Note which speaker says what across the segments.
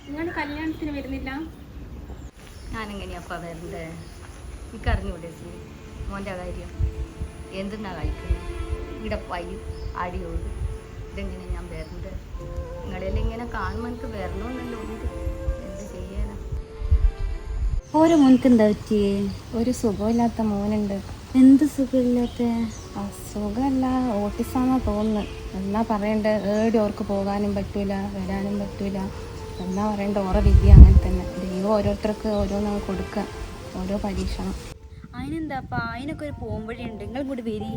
Speaker 1: നിങ്ങൾ കല്യാണത്തിന് വരുന്നില്ല?
Speaker 2: ഞാനെങ്ങനെയപ്പാ വരണ്ടേ? എനിക്കറിഞ്ഞൂടെ മോൻ്റെ കാര്യം എന്തെന്നാ കഴിക്കുന്നത്? ഇവിടെ പയ്യും അടിയോട് ഇതെങ്ങനെ ഞാൻ വരണ്ടേ? നിങ്ങളെല്ലാം ഇങ്ങനെ കാണുമ്പോൾ എനിക്ക് വരണമെന്നല്ലോ ഉണ്ട്. എന്ത് ചെയ്യാനാ?
Speaker 1: ഓരോ മോനക്ക് എന്താ പറ്റിയേ?
Speaker 3: ഒരു സുഖമില്ലാത്ത മോനുണ്ട്.
Speaker 1: എന്ത് സുഖമില്ലാത്ത?
Speaker 3: സുഖമല്ല, ഓട്ടിസാന്നാ തോന്നുന്നു. എന്നാ പറയണ്ടേ, ഓർക്ക് പോകാനും പറ്റൂല, വരാനും പറ്റൂല. എന്നാ പറയണ്ട, ഓരോ വിദ്യ അങ്ങനെ തന്നെ. ദൈവം ഓരോരുത്തർക്ക് ഓരോന്ന് കൊടുക്കുക, ഓരോ പരീക്ഷണം.
Speaker 1: അതിനെന്താപ്പാ, അതിനൊക്കെ ഒരു പോംവഴിയുണ്ട്. നിങ്ങൾ കൂടി വരി.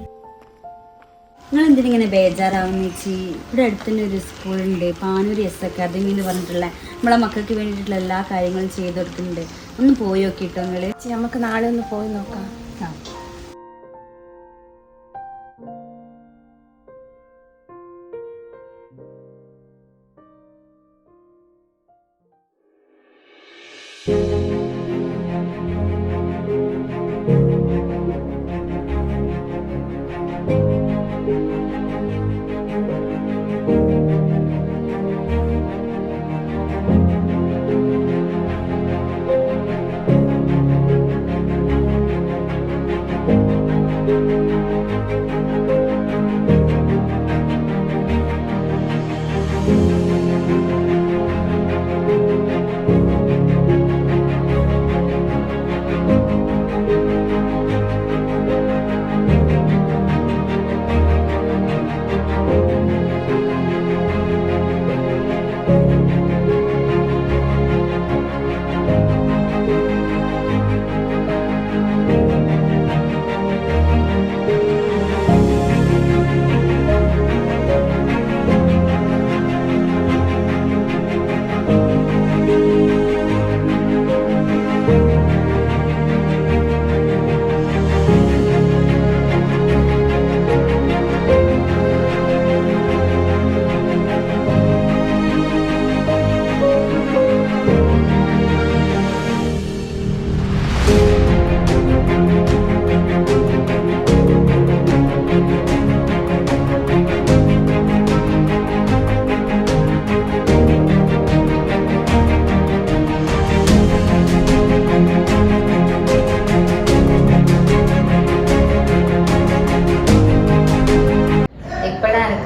Speaker 1: നിങ്ങൾ എന്തിനിങ്ങനെ ബേജാറാവുന്ന ചേച്ചി? ഇവിടെ അടുത്ത് തന്നെ ഒരു സ്കൂളുണ്ട്, പാനൂർ എസ് അക്കാദമി എന്ന് പറഞ്ഞിട്ടുള്ള നമ്മളെ മക്കൾക്ക് വേണ്ടിയിട്ടുള്ള എല്ലാ കാര്യങ്ങളും ചെയ്തു കൊടുക്കുന്നുണ്ട്. ഒന്ന് പോയി നോക്കിട്ടോ നിങ്ങൾ.
Speaker 3: നമുക്ക് നാളെ ഒന്ന് പോയി നോക്കാം.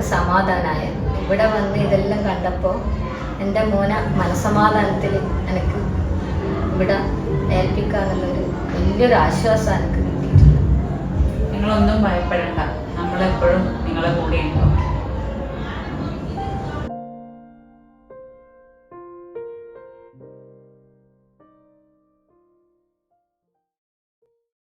Speaker 2: സമാധാനമായ ഇവിടെ വന്ന് ഇതെല്ലാം കണ്ടപ്പോൾ എൻ്റെ മോനെ മനസ്സമാധാനത്തിൽ എനിക്ക് ഇവിടെ ഏൽപ്പിക്കാന്നുള്ളൊരു വലിയൊരു ആശ്വാസം എനിക്ക് കിട്ടിയിട്ടുണ്ട്.
Speaker 4: നിങ്ങളൊന്നും ഭയപ്പെടേണ്ട, നമ്മളെപ്പോഴും നിങ്ങളെ കൂടെ ഉണ്ടാവും.